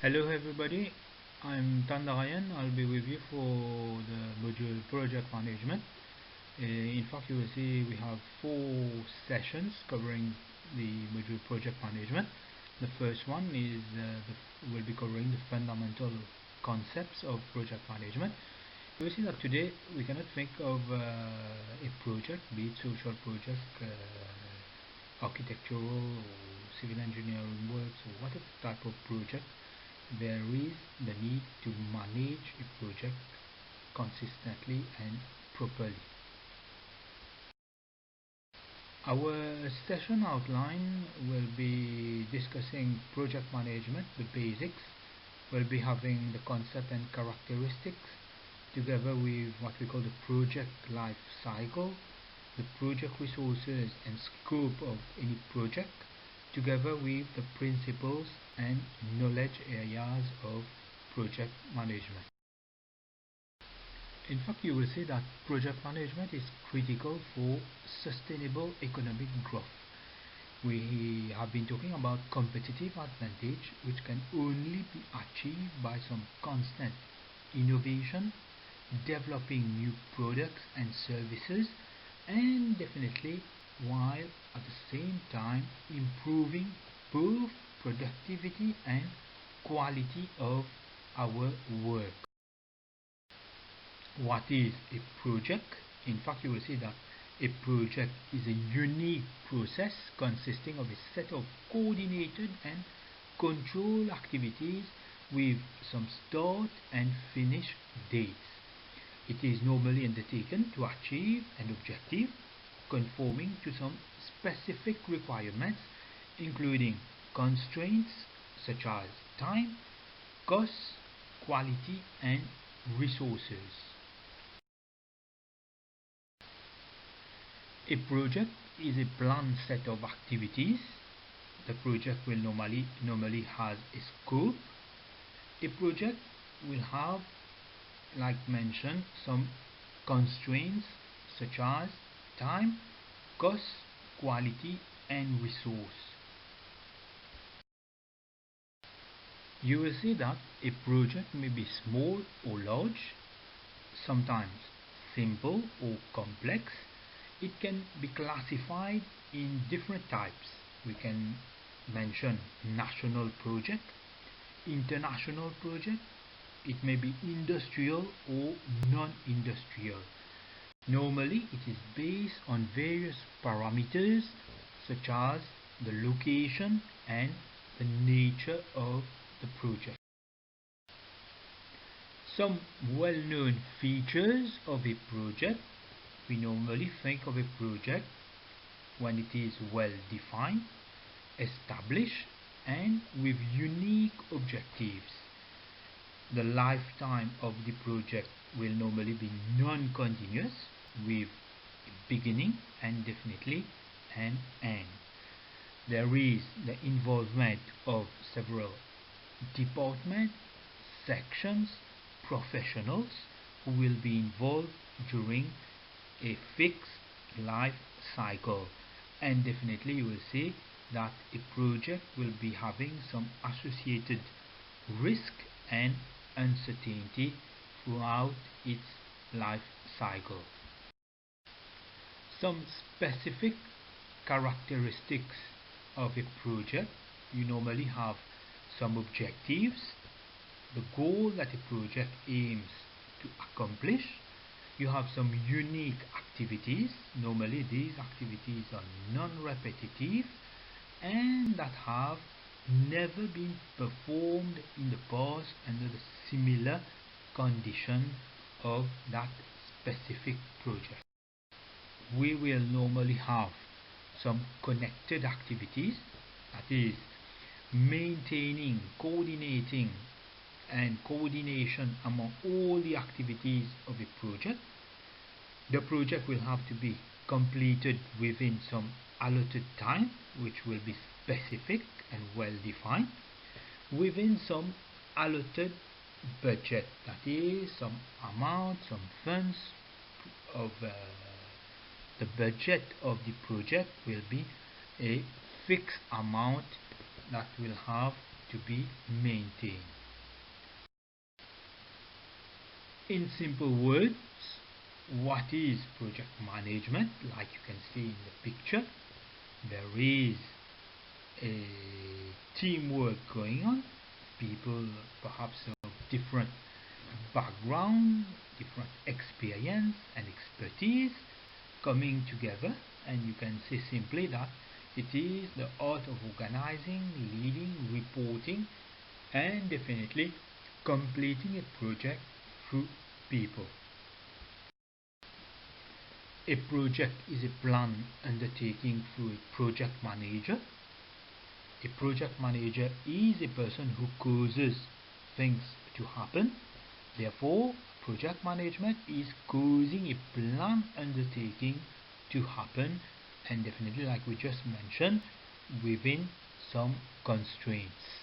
Hello everybody, I'm Ryan. I'll be with you for the module Project Management. In fact, you will see we have 4 sessions covering the module Project Management. The first one is will be covering the fundamental concepts of project management. You will see that today we cannot think of a project, be it social project, architectural or civil engineering works or whatever type of project. There is the need to manage a project consistently and properly. Our session outline will be discussing project management, the basics. We'll be having the concept and characteristics together with what we call the project life cycle, the project resources and scope of any project, together with the principles and knowledge areas of project management. In fact, you will see that project management is critical for sustainable economic growth. We have been talking about competitive advantage, which can only be achieved by some constant innovation, developing new products and services, and definitely while at the same time improving both productivity and quality of our work. What is a project? In fact, you will see that a project is a unique process consisting of a set of coordinated and controlled activities with some start and finish dates. It is normally undertaken to achieve an objective conforming to some specific requirements, including constraints such as time, cost, quality, and resources. A project is a planned set of activities. The project will normally has a scope. A project will have, like mentioned, some constraints such as time, cost, quality, and resource. You will see that a project may be small or large, sometimes simple or complex. It can be classified in different types. We can mention national project, international project. It may be industrial or non-industrial. Normally, it is based on various parameters such as the location and the nature of the project. Some well-known features of a project. We normally think of a project when it is well defined, established, and with unique objectives. The lifetime of the project will normally be non-continuous, with a beginning and definitely an end. There is the involvement of several departments, sections, professionals who will be involved during a fixed life cycle, and definitely you will see that a project will be having some associated risk and uncertainty throughout its life cycle. Some specific characteristics of a project. You normally have some objectives, the goal that a project aims to accomplish. You have some unique activities. Normally these activities are non-repetitive and that have never been performed in the past under the similar condition of that specific project. We will normally have some connected activities, that is, maintaining, coordinating, and coordination among all the activities of a project. The project will have to be completed within some allotted time, which will be specific and well defined, within some allotted budget, that is, some amount, some funds of the budget of the project will be a fixed amount that will have to be maintained. In simple words, what is project management? Like you can see in the picture, there is a teamwork going on, people perhaps of different background, different experience and expertise coming together, and you can say simply that it is the art of organizing, leading, reporting and definitely completing a project through people. A project is a plan undertaking through a project manager. A project manager is a person who causes things to happen. Therefore, project management is causing a plan undertaking to happen, and definitely, like we just mentioned, within some constraints.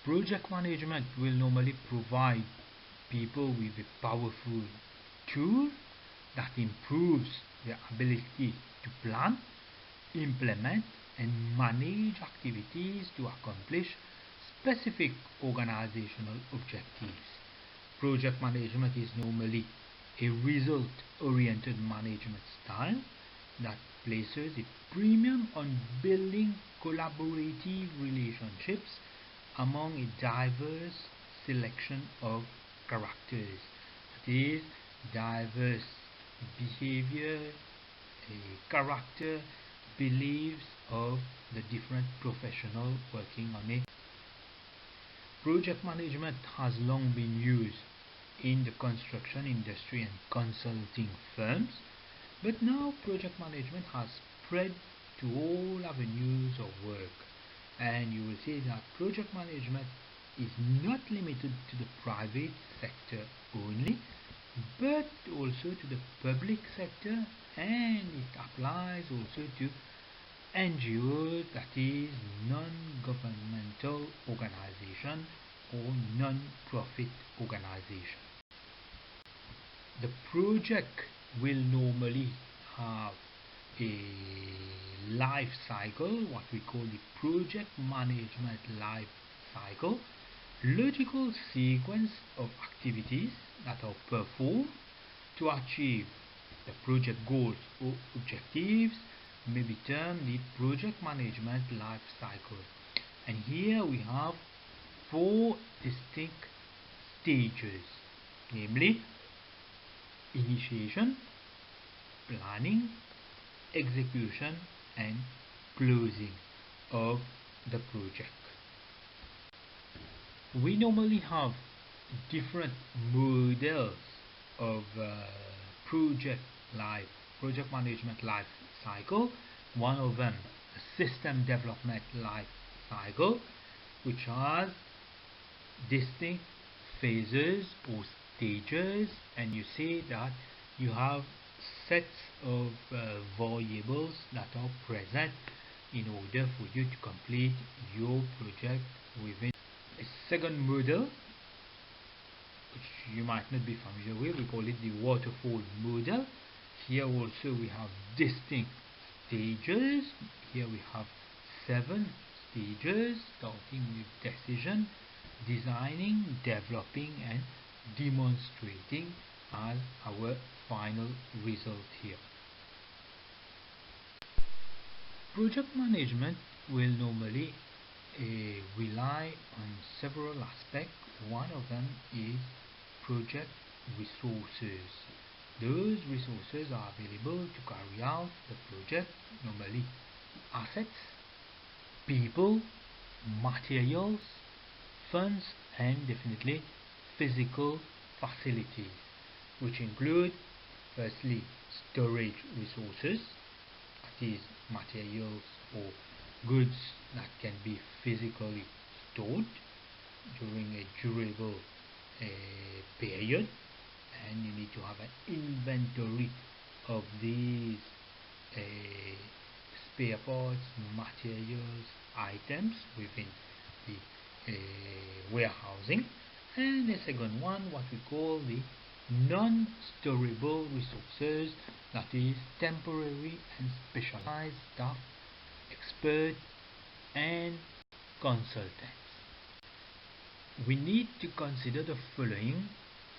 Project management will normally provide people with a powerful tool that improves their ability to plan, implement and manage activities to accomplish specific organizational objectives. Project management is normally a result-oriented management style that places a premium on building collaborative relationships among a diverse selection of characters. That is, diverse behavior, character, beliefs of the different professionals working on it. Project management has long been used in the construction industry and consulting firms, but now project management has spread to all avenues of work, and you will see that project management is not limited to the private sector only, but also to the public sector, and it applies also to NGOs, that is non-governmental organization or non-profit organization. The project will normally have a life cycle, what we call the project management life cycle, logical sequence of activities that are performed to achieve the project goals or objectives may be termed the project management life cycle. And here we have 4 distinct stages, namely initiation, planning, execution and closing of the project. We normally have different models of project management life cycle. One of them, a system development life cycle, which has distinct phases or stages, and you see that you have sets of variables that are present in order for you to complete your project within. A second model, which you might not be familiar with, we call it the waterfall model. Here also we have distinct stages. Here we have 7 stages, starting with decision, designing, developing and demonstrating as our final result here. Project management will normally rely on several aspects. One of them is project resources. Those resources are available to carry out the project, normally assets, people, materials, funds and definitely physical facilities, which include firstly storage resources, that is materials or goods that can be physically stored during a durable period, and you need to have an inventory of these spare parts, materials, items within the warehousing. And the second one, what we call the non-storable resources, that is temporary and specialized staff, expert and consultants. We need to consider the following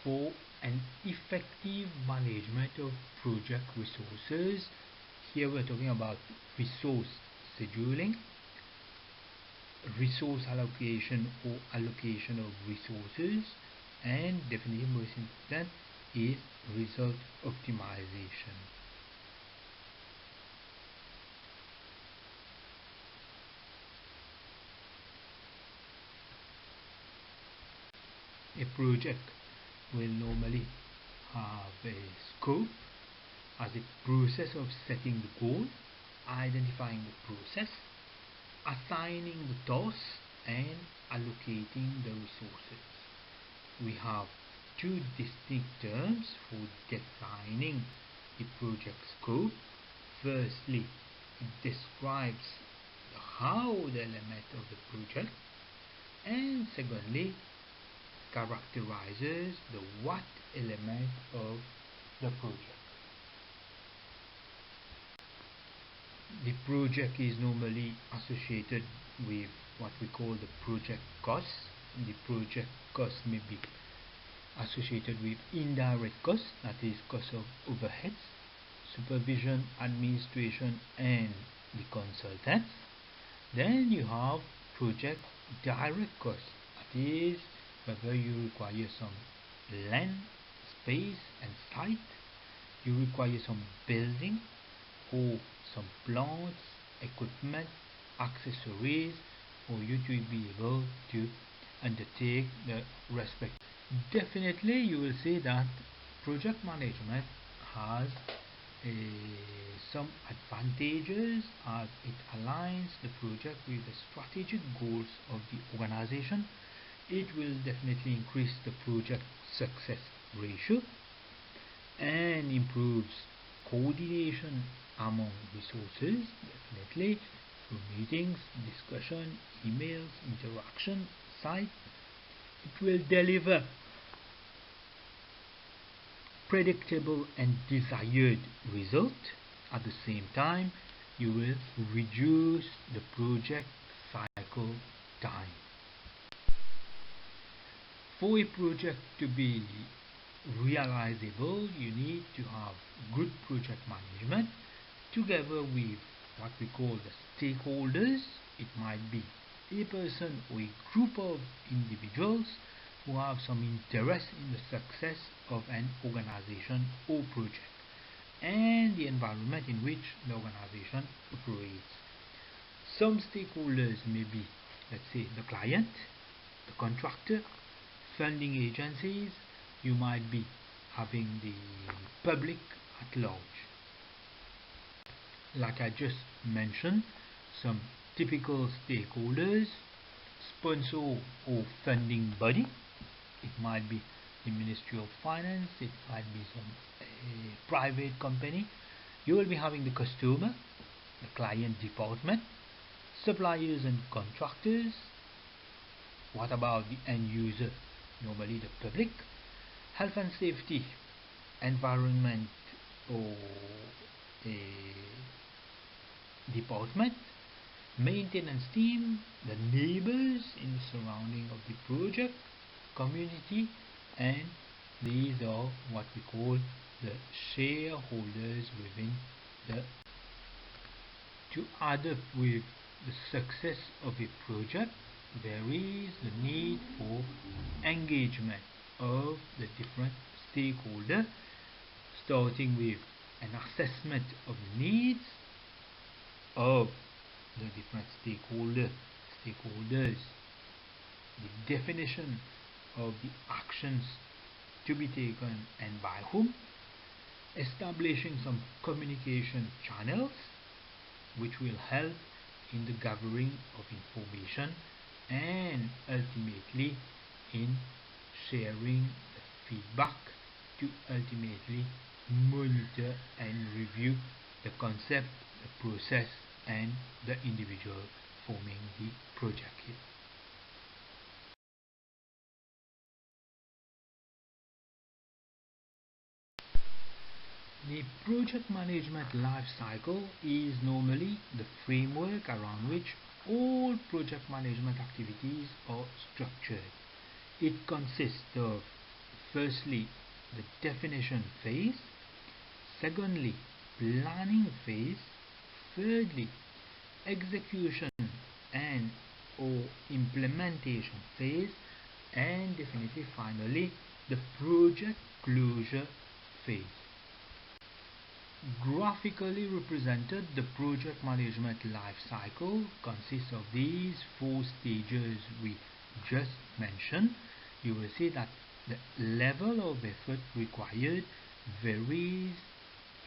for an effective management of project resources. Here we're talking about resource scheduling, resource allocation or allocation of resources, and definitely most important is result optimization. A project will normally have a scope as a process of setting the goal, identifying the process, assigning the tasks, and allocating the resources. We have two distinct terms for defining a project scope. Firstly, it describes the how the element of the project, and secondly, characterizes the what element of the project. The project is normally associated with what we call the project cost. The project cost may be associated with indirect costs, that is cost of overheads, supervision, administration, and the consultants. Then you have project direct costs, that is whether you require some land, space and site, you require some building or some plants, equipment, accessories for you to be able to undertake the respect. Definitely you will see that project management has some advantages as it aligns the project with the strategic goals of the organization. It will definitely increase the project success ratio and improves coordination among resources, definitely through meetings, discussion, emails, interaction, site. It will deliver predictable and desired result. At the same time, you will reduce the project cycle time. For a project to be realizable, you need to have good project management together with what we call the stakeholders. It might be a person or a group of individuals who have some interest in the success of an organization or project and the environment in which the organization operates. Some stakeholders may be, let's say, the client, the contractor, funding agencies. You might be having the public at large. Like I just mentioned, some typical stakeholders: sponsor or funding body. It might be the Ministry of Finance, it might be some private company. You will be having the customer, the client department, suppliers and contractors. What about the end user? Normally the public. Health and safety, environment or a department, maintenance team, the neighbors in the surrounding of the project, community, and these are what we call the shareholders within the. To add up with the success of a project, there is the need for engagement of the different stakeholders, starting with an assessment of the needs of the different stakeholders, the definition of the actions to be taken and by whom, establishing some communication channels which will help in the gathering of information and ultimately in sharing the feedback to ultimately monitor and review the concept, the process, and the individual forming the project here. The project management life cycle is normally the framework around which all project management activities are structured. It consists of, firstly, the definition phase, secondly, planning phase, thirdly, execution and or implementation phase, and definitely finally the project closure phase. Graphically represented, the project management life cycle consists of these four stages we just mentioned. You will see that the level of effort required varies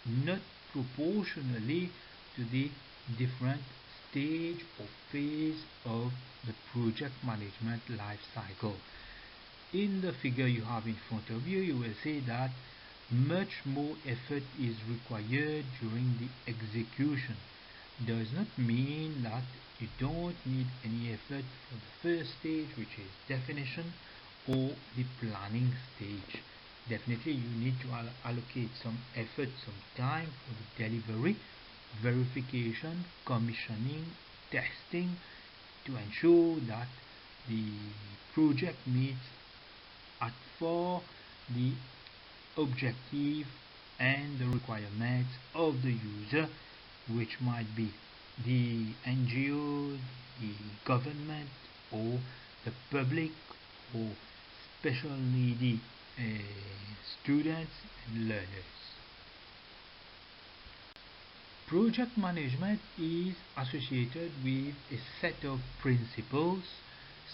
not proportionally to the different stage or phase of the project management life cycle. In the figure you have in front of you, you will see that much more effort is required during the execution. Does not mean that you don't need any effort for the first stage, which is definition, or the planning stage. Definitely you need to allocate some effort, some time for the delivery, verification, commissioning, testing, to ensure that the project meets at far the objective and the requirements of the user, which might be the NGO, the government, or the public, or special needy students and learners. Project management is associated with a set of principles.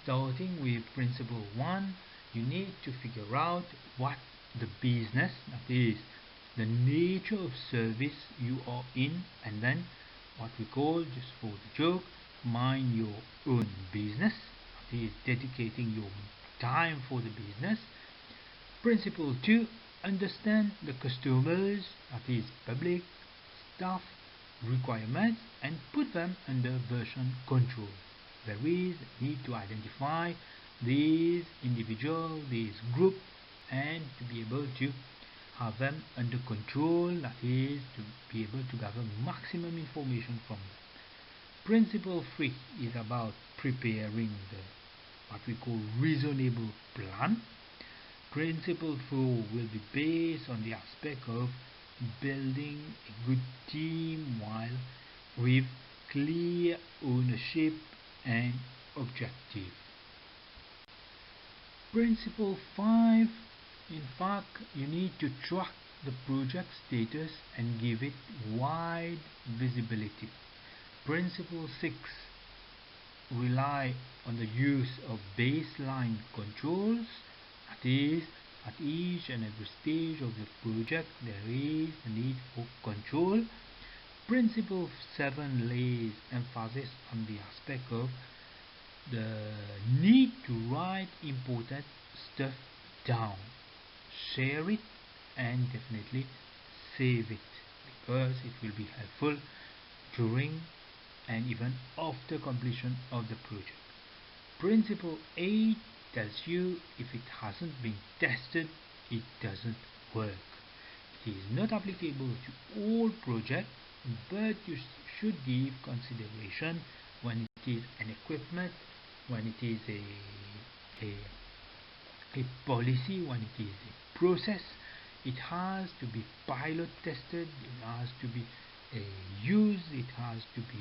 Starting with principle 1, you need to figure out what the business, that is, the nature of service you are in, and then what we call, just for the joke, mind your own business, that is, dedicating your time for the business. Principle 2, understand the customers, that is, public, staff, requirements, and put them under version control. There is a need to identify these individuals, these group, and to be able to have them under control, that is, to be able to gather maximum information from them. Principle 3 is about preparing the what we call reasonable plan. Principle 4 will be based on the aspect of building a good team while with clear ownership and objective. Principle 5, in fact, you need to track the project status and give it wide visibility. Principle 6, rely on the use of baseline controls, that is, at each and every stage of the project there is a need for control. Principle 7 lays emphasis on the aspect of the need to write important stuff down, share it, and definitely save it, because it will be helpful during and even after completion of the project. Principle 8 tells you if it hasn't been tested, it doesn't work. It is not applicable to all projects, but you should give consideration when it is an equipment, when it is a policy, when it is a process. It has to be pilot tested, it has to be used, it has to be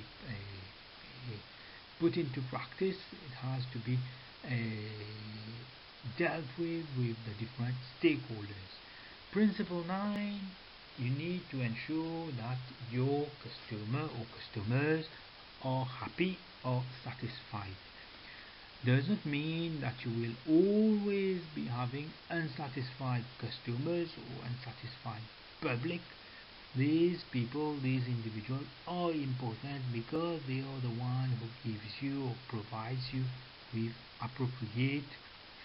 put into practice, it has to be dealt with the different stakeholders. Principle 9, you need to ensure that your customer or customers are happy or satisfied. Does not mean that you will always be having unsatisfied customers or unsatisfied public. These people, these individuals are important because they are the one who gives you or provides you with appropriate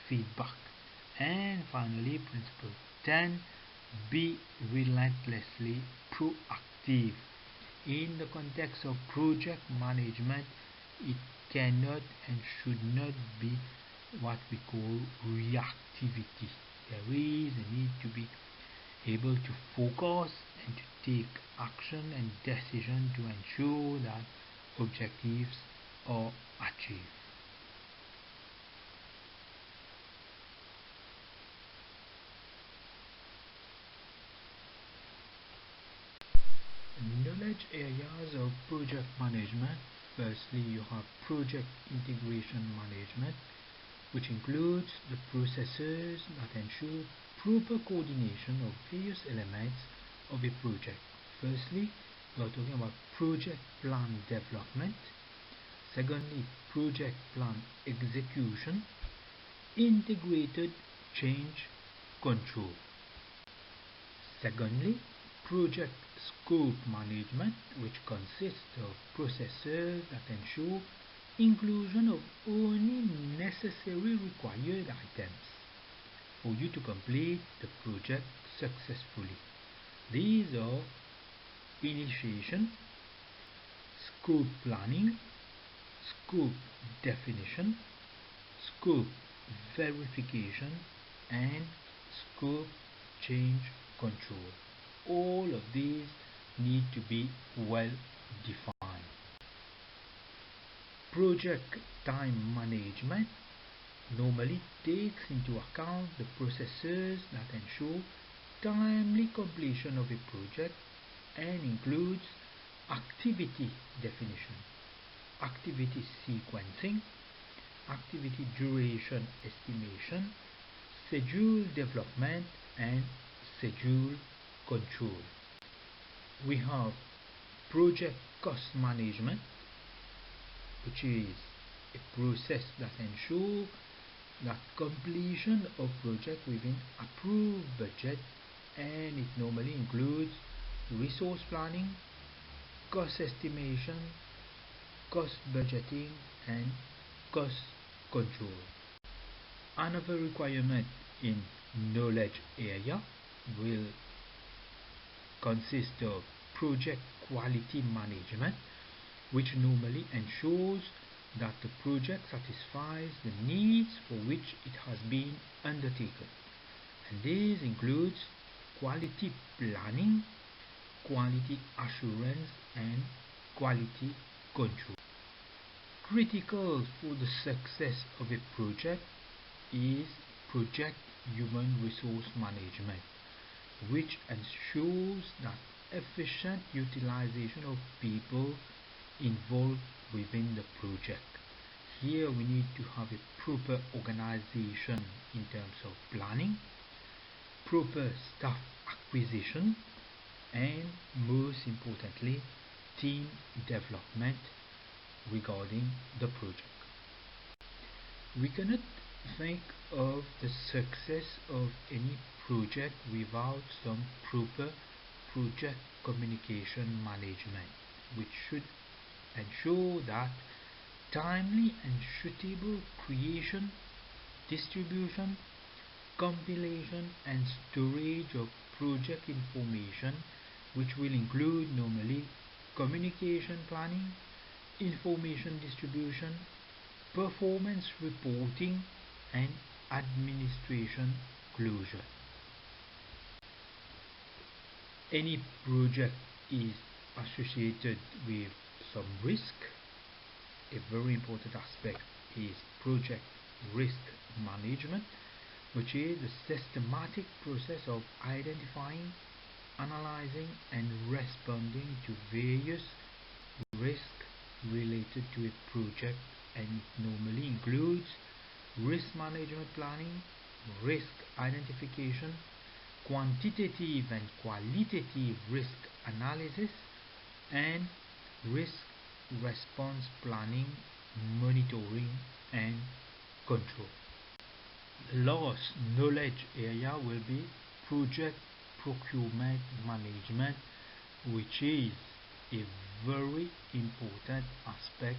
feedback. And finally, principle 10, be relentlessly proactive. In the context of project management, it cannot and should not be what we call reactivity. There is a need to be able to focus and to take action and decision to ensure that objectives or achieve. Knowledge areas of project management. Firstly, you have project integration management, which includes the processes that ensure proper coordination of various elements of a project. Firstly, we are talking about project plan development. Secondly, project plan execution. Integrated change control. Secondly, project scope management, which consists of processes that ensure inclusion of only necessary required items for you to complete the project successfully. These are initiation, scope planning, scope definition, scope verification, and scope change control. All of these need to be well defined. Project time management normally takes into account the processes that ensure timely completion of a project and includes activity definition, activity sequencing, activity duration estimation, schedule development, and schedule control. We have project cost management, which is a process that ensures that completion of project within approved budget, and it normally includes resource planning, cost estimation, cost budgeting, and cost control. Another requirement in knowledge area will consist of project quality management, which normally ensures that the project satisfies the needs for which it has been undertaken. And this includes quality planning, quality assurance, and quality control. Critical for the success of a project is project human resource management, which ensures that efficient utilization of people involved within the project. Here we need to have a proper organization in terms of planning, proper staff acquisition, and most importantly, team development regarding the project. We cannot think of the success of any project without some proper project communication management, which should ensure that timely and suitable creation, distribution, compilation, and storage of project information, which will include normally communication planning, information distribution, performance reporting, and administration closure. Any project is associated with some risk. A very important aspect is project risk management, which is the systematic process of identifying, analyzing, and responding to various risks related to a project, and it normally includes risk management planning, risk identification, quantitative and qualitative risk analysis, and risk response planning, monitoring, and control. The last knowledge area will be project procurement management, which is a very important aspect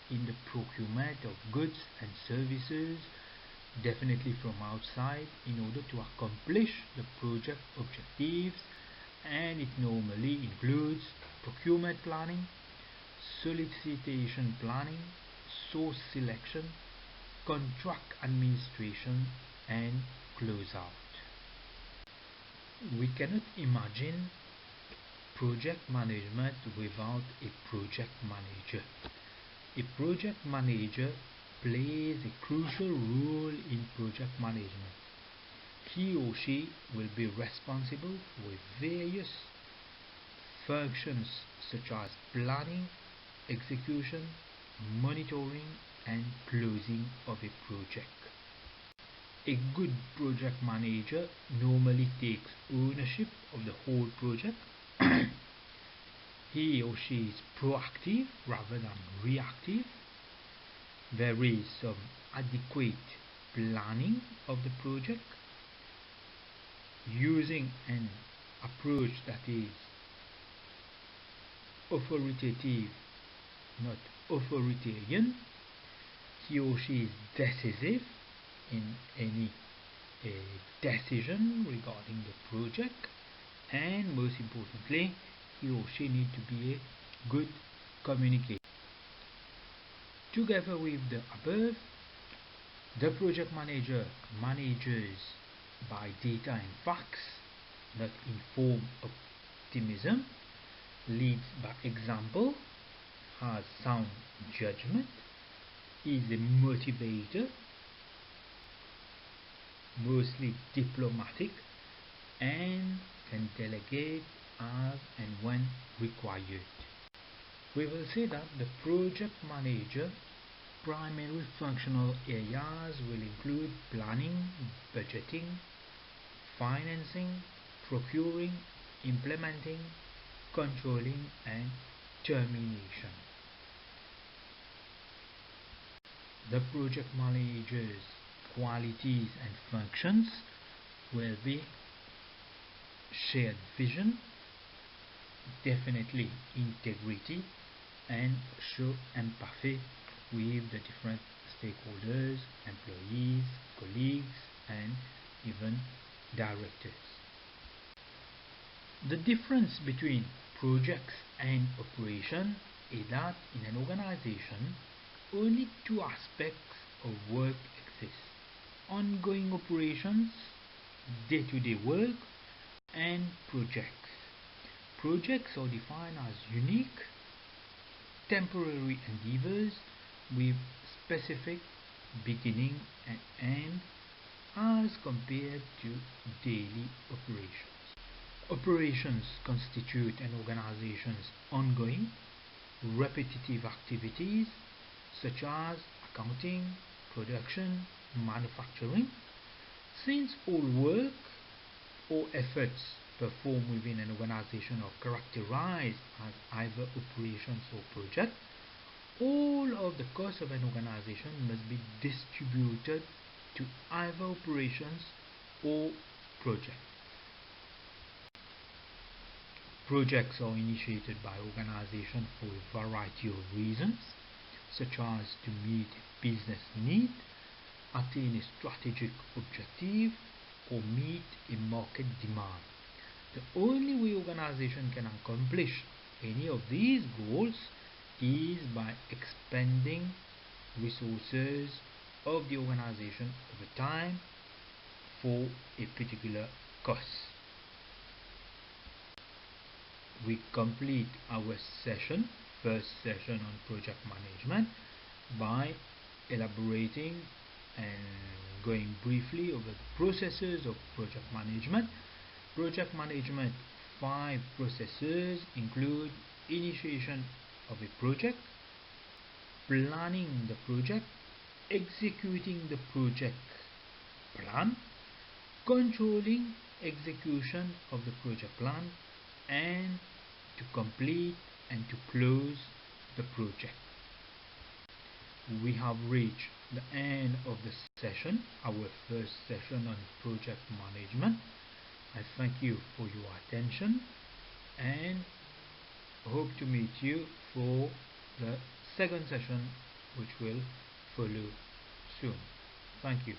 in the procurement of goods and services, definitely from outside, in order to accomplish the project objectives, and it normally includes procurement planning, solicitation planning, source selection, contract administration, and closeout. We cannot imagine project management without a project manager. A project manager plays a crucial role in project management. He or she will be responsible for various functions such as planning, execution, monitoring, and closing of a project. A good project manager normally takes ownership of the whole project. He or she is proactive rather than reactive. There is some adequate planning of the project using an approach that is authoritative, not authoritarian. He or she is decisive in any decision regarding the project, and most importantly, he or she needs to be a good communicator. Together with the above, the project manager manages by data and facts, not informed optimism, leads by example, has sound judgment, is a motivator, mostly diplomatic, and can delegate as and when required. We will say that the project manager primary functional areas will include planning, budgeting, financing, procuring, implementing, controlling, and termination. The project manager's qualities and functions will be shared vision, definitely integrity, and show empathy with the different stakeholders, employees, colleagues, and even directors. The difference between projects and operation is that in an organization, only two aspects of work exist: ongoing operations, day-to-day work, and projects. Projects are defined as unique, temporary endeavors with specific beginning and end as compared to daily operations. Operations constitute an organization's ongoing, repetitive activities such as accounting, production, manufacturing. Since all work or efforts performed within an organization are characterized as either operations or projects, all of the costs of an organization must be distributed to either operations or projects. Projects are initiated by organizations for a variety of reasons, such as to meet a business need, attain a strategic objective, or meet a market demand. The only way organization can accomplish any of these goals is by expending resources of the organization over time for a particular cost. We complete our first session on project management, by elaborating and going briefly over the processes of project management. Project management 5 processes include initiation of a project, planning the project, executing the project plan, controlling execution of the project plan, and to complete and to close the project. We have reached the end of the session, our first session on project management. I thank you for your attention and hope to meet you for the second session, which will follow soon. Thank you.